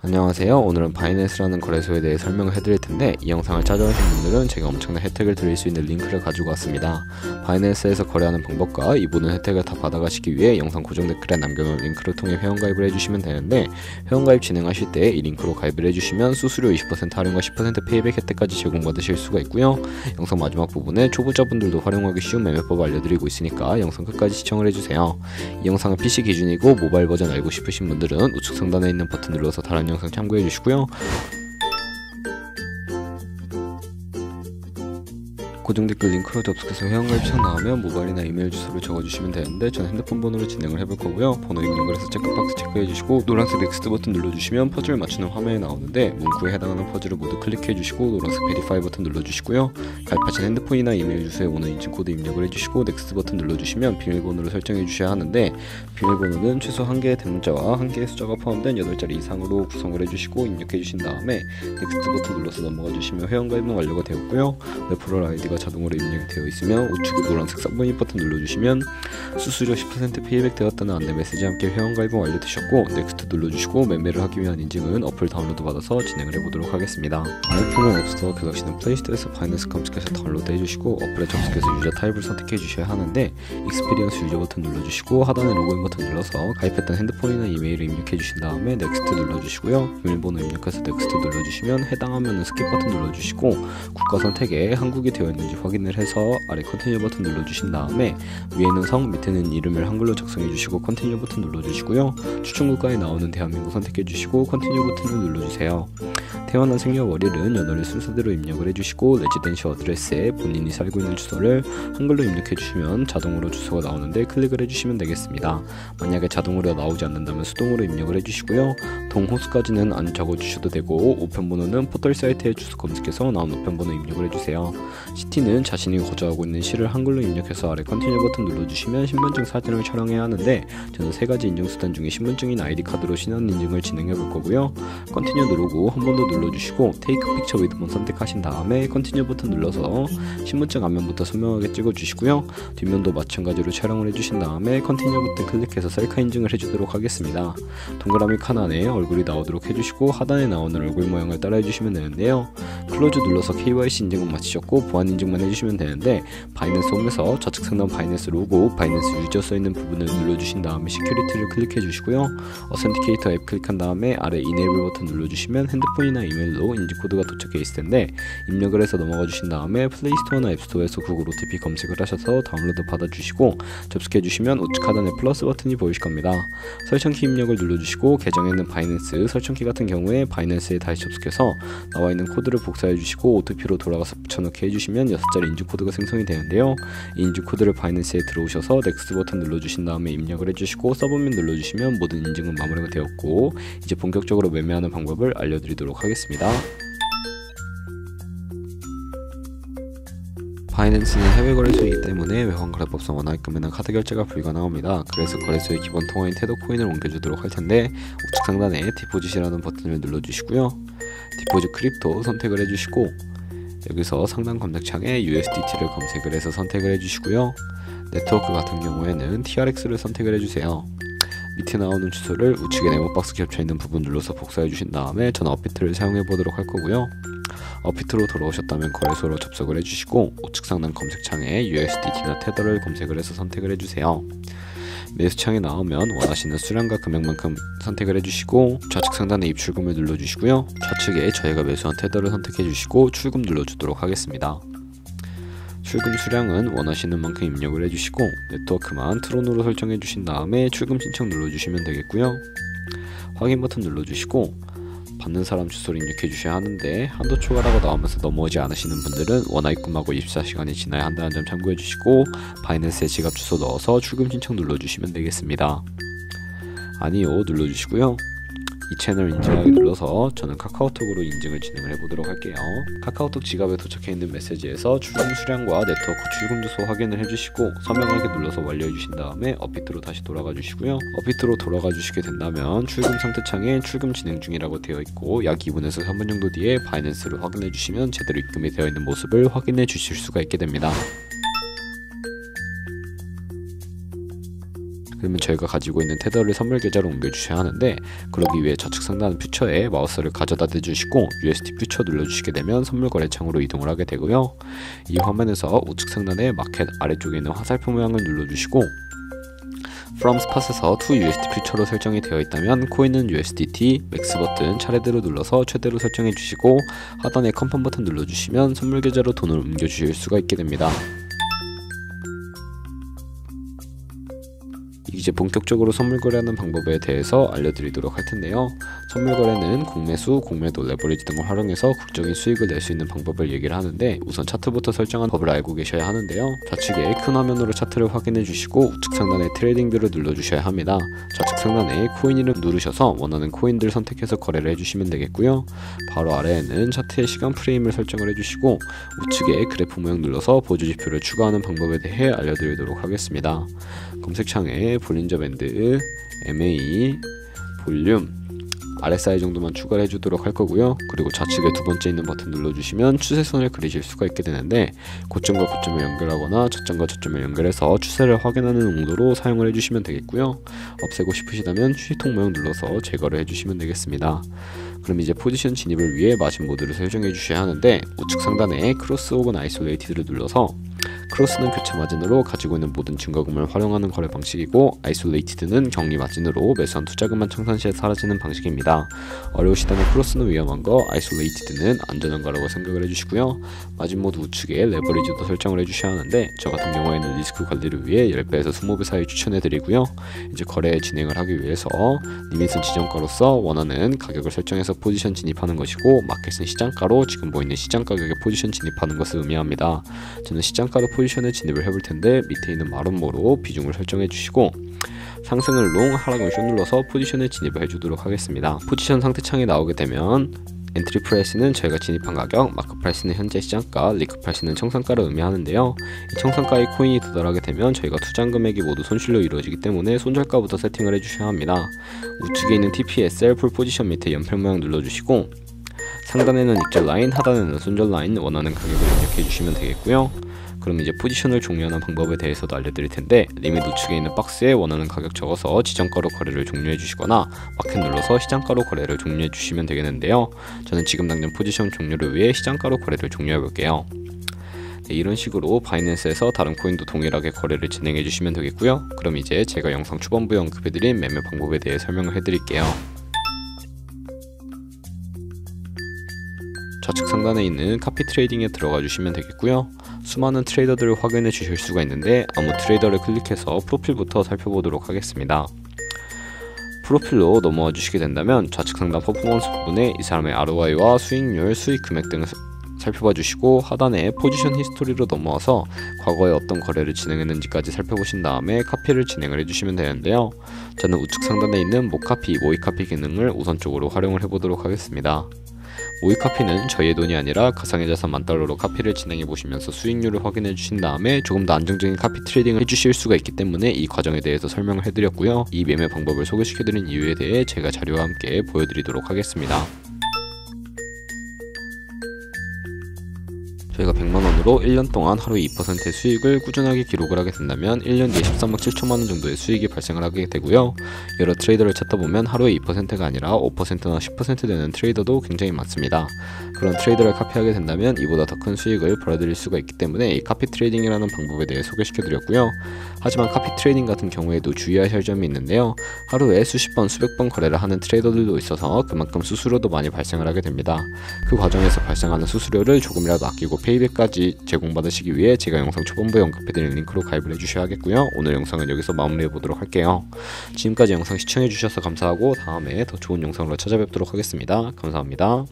안녕하세요. 오늘은 바이낸스라는 거래소에 대해 설명을 해드릴 텐데 이 영상을 찾아오신 분들은 제가 엄청난 혜택을 드릴 수 있는 링크를 가지고 왔습니다. 바이낸스에서 거래하는 방법과 이 모든 혜택을 다 받아가시기 위해 영상 고정 댓글에 남겨놓은 링크를 통해 회원가입을 해주시면 되는데, 회원가입 진행하실 때 이 링크로 가입을 해주시면 수수료 20% 할인과 10% 페이백 혜택까지 제공받으실 수가 있고요. 영상 마지막 부분에 초보자분들도 활용하기 쉬운 매매법을 알려드리고 있으니까 영상 끝까지 시청을 해주세요. 이 영상은 PC 기준이고 모바일 버전 알고 싶으신 분들은 우측 상단에 있는 버튼 눌러서 다른 영상 참고해 주시고요. 고정 댓글 링크로 접속해서 회원가입창 나오면 모바일이나 이메일 주소를 적어주시면 되는데 저는 핸드폰 번호로 진행을 해볼 거고요. 번호 입력을 해서 체크박스 체크해주시고 노란색 넥스트 버튼 눌러주시면 퍼즐을 맞추는 화면이 나오는데 문구에 해당하는 퍼즐을 모두 클릭해주시고 노란색 베리파이 버튼 눌러주시고요. 가입하신 핸드폰이나 이메일 주소에 오는 인증코드 입력을 해주시고 넥스트 버튼 눌러주시면 비밀번호를 설정해 주셔야 하는데, 비밀번호는 최소 1개의 대문자와 1개의 숫자가 포함된 8자리 이상으로 구성을 해주시고 입력해 주신 다음에 넥스트 버튼 눌러서 넘어가 주시면 회원가입은 완료가 되었고요. 레퍼럴 아이디가 자동으로 입력이 되어 있으면 우측에 노란색 서브밋 버튼 눌러주시면 수수료 10% 페이백 되었다는 안내 메시지와 함께 회원가입은 완료되셨고, 넥스트 눌러주시고 매매를 하기 위한 인증은 어플 다운로드 받아서 진행을 해보도록 하겠습니다. 아이폰은 앱스토어, 갤럭시는 플레이스토어에서 바이낸스 검색해서 다운로드 해주시고 어플에 접속해서 유저 타입을 선택해 주셔야 하는데, 익스피리언스 유저 버튼 눌러주시고 하단에 로그인 버튼 눌러서 가입했던 핸드폰이나 이메일을 입력해 주신 다음에 넥스트 눌러주시고요. 비밀번호 입력해서 넥스트 눌러주시면 해당 화면은 스킵 버튼 눌러주시고 국가 선택에 한국이 되어 있는지 확인을 해서 아래 컨티뉴 버튼 눌러주신 다음에 위에는 성, 밑에는 이름을 한글로 작성해 주시고 컨티뉴 버튼 눌러주시고요. 추천 국가에 나오는 대한민국 선택해 주시고 컨티뉴 버튼을 눌러주세요. 태어난 생년월일은 연월일 순서대로 입력을 해주시고 레지던셜 어드레스에 본인이 살고 있는 주소를 한글로 입력해 주시면 자동으로 주소가 나오는데 클릭을 해주시면 되겠습니다. 만약에 자동으로 나오지 않는다면 수동으로 입력을 해주시고요. 동호수까지는 안 적어주셔도 되고 우편번호는 포털 사이트에 주소 검색해서 나온 우편번호 입력을 해주세요. 시티는 자신이 거주하고 있는 시를 한글로 입력해서 아래 컨티뉴 버튼 눌러주시면 신분증 사진을 촬영해야 하는데, 저는 3가지 인증수단 중에 신분증인 아이디카드로 신원 인증을 진행해 볼 거고요. 컨티뉴 누르고 한 번 더 눌러주시고 테이크 픽처 위드본 선택하신 다음에 컨티뉴 버튼 눌러서 신분증 앞면부터 선명하게 찍어주시고요. 뒷면도 마찬가지로 촬영을 해주신 다음에 컨티뉴 버튼 클릭해서 셀카 인증을 해주도록 하겠습니다. 동그라미 칸 안에 얼굴이 나오도록 해주시고 하단에 나오는 얼굴 모양을 따라 해주시면 되는데요. 클로즈 눌러서 KYC 인증은 마치셨고 보안 인증만 해주시면 되는데, 바이낸스 홈에서 좌측 상단 바이낸스 로고, 바이낸스 유저 써있는 부분을 눌러주신 다음에 시큐리티를 클릭해 주시고요. 어센티케이터 앱 클릭한 다음에 아래 이네이블 버튼 눌러주시면 핸드폰이나 이메일로 인증코드가 도착해 있을 텐데 입력을 해서 넘어가 주신 다음에 플레이스토어나 앱스토어에서 구글 OTP 검색을 하셔서 다운로드 받아주시고 접속해 주시면 우측 하단에 플러스 버튼이 보이실 겁니다. 설정키 입력을 눌러주시고 계정에 있는 바이낸스 설정키 같은 경우에 바이낸스에 다시 접속해서 나와 있는 코드를 복사해 주시고 OTP로 돌아가서 붙여넣기 해주시면 6자리 인증코드가 생성이 되는데요. 이 인증코드를 바이낸스에 들어오셔서 넥스트 버튼 눌러주신 다음에 입력을 해주시고 서브밋 눌러주시면 모든 인증은 마무리가 되었고 이제 본격적으로 매매하는 방법을 알려드리도록 하겠습니다. 바이낸스는 해외 거래소이기 때문에 외환 거래법상 원화입금에는 카드 결제가 불가능합니다. 그래서 거래소의 기본 통화인 테더 코인을 옮겨주도록 할 텐데, 우측 상단에 디포짓이라는 버튼을 눌러주시고요. 디포짓 크립토 선택을 해주시고 여기서 상단 검색창에 USDT를 검색을 해서 선택을 해주시고요. 네트워크 같은 경우에는 TRX를 선택을 해주세요. 밑에 나오는 주소를 우측에 네모박스 겹쳐있는 부분 눌러서 복사해 주신 다음에 저는 업비트를 사용해 보도록 할 거고요. 업비트로 돌아오셨다면 거래소로 접속을 해주시고 우측 상단 검색창에 USDT나 테더를 검색을 해서 선택을 해주세요. 매수창에 나오면 원하시는 수량과 금액만큼 선택을 해주시고 좌측 상단에 입출금을 눌러주시고요. 좌측에 저희가 매수한 테더를 선택해주시고 출금 눌러주도록 하겠습니다. 출금 수량은 원하시는 만큼 입력을 해주시고 네트워크만 트론으로 설정해 주신 다음에 출금 신청 눌러주시면 되겠고요. 확인 버튼 눌러주시고 받는 사람 주소를 입력해 주셔야 하는데, 한도 초과라고 나오면서 넘어오지 않으시는 분들은 원화입금하고 24시간이 지나야 한다는 점 참고해 주시고 바이낸스에 지갑 주소 넣어서 출금 신청 눌러주시면 되겠습니다. 아니요 눌러주시고요. 이 채널 인증하기 눌러서 저는 카카오톡으로 인증을 진행을 해보도록 할게요. 카카오톡 지갑에 도착해 있는 메시지에서 출금 수량과 네트워크 출금 주소 확인을 해주시고 서명하기 눌러서 완료해 주신 다음에 업비트로 다시 돌아가 주시고요. 업비트로 돌아가 주시게 된다면 출금 상태 창에 출금 진행 중이라고 되어 있고 약 2분에서 3분 정도 뒤에 바이낸스를 확인해 주시면 제대로 입금이 되어 있는 모습을 확인해 주실 수가 있게 됩니다. 그러면 저희가 가지고 있는 테더를 선물 계좌로 옮겨주셔야 하는데, 그러기 위해 좌측 상단 퓨처에 마우스를 가져다 대주시고 USD 퓨처 눌러주시게 되면 선물 거래창으로 이동을 하게 되고요. 이 화면에서 우측 상단의 마켓 아래쪽에 있는 화살표 모양을 눌러주시고 From Spot에서 To USD 퓨처로 설정이 되어 있다면 코인은 USDT, 맥스 버튼 차례대로 눌러서 최대로 설정해 주시고 하단에 컨펌 버튼 눌러주시면 선물 계좌로 돈을 옮겨주실 수가 있게 됩니다. 이제 본격적으로 선물 거래하는 방법에 대해서 알려드리도록 할 텐데요. 선물 거래는 공매수, 공매도, 레버리지 등을 활용해서 극적인 수익을 낼 수 있는 방법을 얘기를 하는데, 우선 차트부터 설정한 법을 알고 계셔야 하는데요. 좌측에 큰 화면으로 차트를 확인해 주시고 우측 상단에 트레이딩 뷰를 눌러 주셔야 합니다. 좌측 상단에 코인 이름 누르셔서 원하는 코인들 선택해서 거래를 해주시면 되겠고요. 바로 아래에는 차트의 시간 프레임을 설정을 해주시고 우측에 그래프 모양 눌러서 보조 지표를 추가하는 방법에 대해 알려드리도록 하겠습니다. 검색창에 볼린저 밴드, MA, 볼륨, RSI 정도만 추가를 해주도록 할 거고요. 그리고 좌측에 두 번째 있는 버튼 눌러주시면 추세선을 그리실 수가 있게 되는데, 고점과 고점을 연결하거나 저점과 저점을 연결해서 추세를 확인하는 용도로 사용을 해주시면 되겠고요. 없애고 싶으시다면 휴지통 모양 눌러서 제거를 해주시면 되겠습니다. 그럼 이제 포지션 진입을 위해 마진 모드를 설정해 주셔야 하는데, 우측 상단에 크로스 혹은 아이솔레이티드를 눌러서, 크로스는 교차 마진으로 가지고 있는 모든 증거금을 활용하는 거래 방식이고, 아이솔레이티드는 격리 마진으로 매수한 투자금만 청산 시에 사라지는 방식입니다. 어려우시다면 크로스는 위험한 거, 아이솔레이티드는 안전한 거라고 생각을 해주시고요. 마진 모드 우측에 레버리지도 설정을 해주셔야 하는데, 저 같은 경우에는 리스크 관리를 위해 10배에서 20배 사이 추천해드리고요. 이제 거래 진행을 하기 위해서 리밋은 지정가로서 원하는 가격을 설정해서 포지션 진입하는 것이고, 마켓은 시장가로 지금 보이는 시장 가격에 포지션 진입하는 것을 의미합니다. 저는 시장가로 포지션에 진입을 해볼 텐데, 밑에 있는 마름모로 비중을 설정해 주시고 상승을 롱, 하락을 숏 눌러서 포지션에 진입을 해주도록 하겠습니다. 포지션 상태 창이 나오게 되면 엔트리 프라이스는 저희가 진입한 가격, 마크 프라이스는 현재 시장가, 리크 프라이스는 청산가를 의미하는데요. 이 청산가의 코인이 도달하게 되면 저희가 투자한 금액이 모두 손실로 이루어지기 때문에 손절가부터 세팅을 해주셔야 합니다. 우측에 있는 TPSL 풀 포지션 밑에 연필 모양 눌러주시고 상단에는 익절 라인, 하단에는 손절 라인 원하는 가격을 입력해 주시면 되겠고요. 그럼 이제 포지션을 종료하는 방법에 대해서도 알려드릴 텐데, 리밋 우측에 있는 박스에 원하는 가격 적어서 지정가로 거래를 종료해 주시거나 마켓 눌러서 시장가로 거래를 종료해 주시면 되겠는데요. 저는 지금 당장 포지션 종료를 위해 시장가로 거래를 종료해 볼게요. 네, 이런 식으로 바이낸스에서 다른 코인도 동일하게 거래를 진행해 주시면 되겠고요. 그럼 이제 제가 영상 초반부에 언급해드린 매매 방법에 대해 설명을 해드릴게요. 좌측 상단에 있는 카피 트레이딩에 들어가 주시면 되겠고요. 수많은 트레이더들을 확인해 주실 수가 있는데, 아무 트레이더를 클릭해서 프로필부터 살펴보도록 하겠습니다. 프로필로 넘어와 주시게 된다면 좌측 상단 퍼포먼스 부분에 이 사람의 ROI와 수익률, 수익 금액 등을 살펴봐 주시고, 하단에 포지션 히스토리로 넘어와서 과거에 어떤 거래를 진행했는지까지 살펴보신 다음에 카피를 진행을 해주시면 되는데요. 저는 우측 상단에 있는 모카피, 모이카피 기능을 우선적으로 활용을 해보도록 하겠습니다. 모이카피는 저희의 돈이 아니라 가상의 자산 10,000달러로 카피를 진행해 보시면서 수익률을 확인해 주신 다음에 조금 더 안정적인 카피 트레이딩을 해주실 수가 있기 때문에 이 과정에 대해서 설명을 해드렸고요. 이 매매 방법을 소개시켜드린 이유에 대해 제가 자료와 함께 보여드리도록 하겠습니다. 저희가 100만원으로 1년 동안 하루 2%의 수익을 꾸준하게 기록을 하게 된다면 1년 뒤에 13억 7천만원 정도의 수익이 발생을 하게 되고요. 여러 트레이더를 찾다 보면 하루에 2%가 아니라 5%나 10% 되는 트레이더도 굉장히 많습니다. 그런 트레이더를 카피하게 된다면 이보다 더 큰 수익을 벌어들일 수가 있기 때문에 이 카피 트레이딩이라는 방법에 대해 소개시켜드렸고요. 하지만 카피 트레이딩 같은 경우에도 주의하셔야 할 점이 있는데요. 하루에 수십 번, 수백 번 거래를 하는 트레이더들도 있어서 그만큼 수수료도 많이 발생을 하게 됩니다. 그 과정에서 발생하는 수수료를 조금이라도 아끼고 페이백까지 제공받으시기 위해 제가 영상 초반부에 언급해드린 링크로 가입을 해주셔야겠고요. 오늘 영상은 여기서 마무리해보도록 할게요. 지금까지 영상 시청해주셔서 감사하고 다음에 더 좋은 영상으로 찾아뵙도록 하겠습니다. 감사합니다.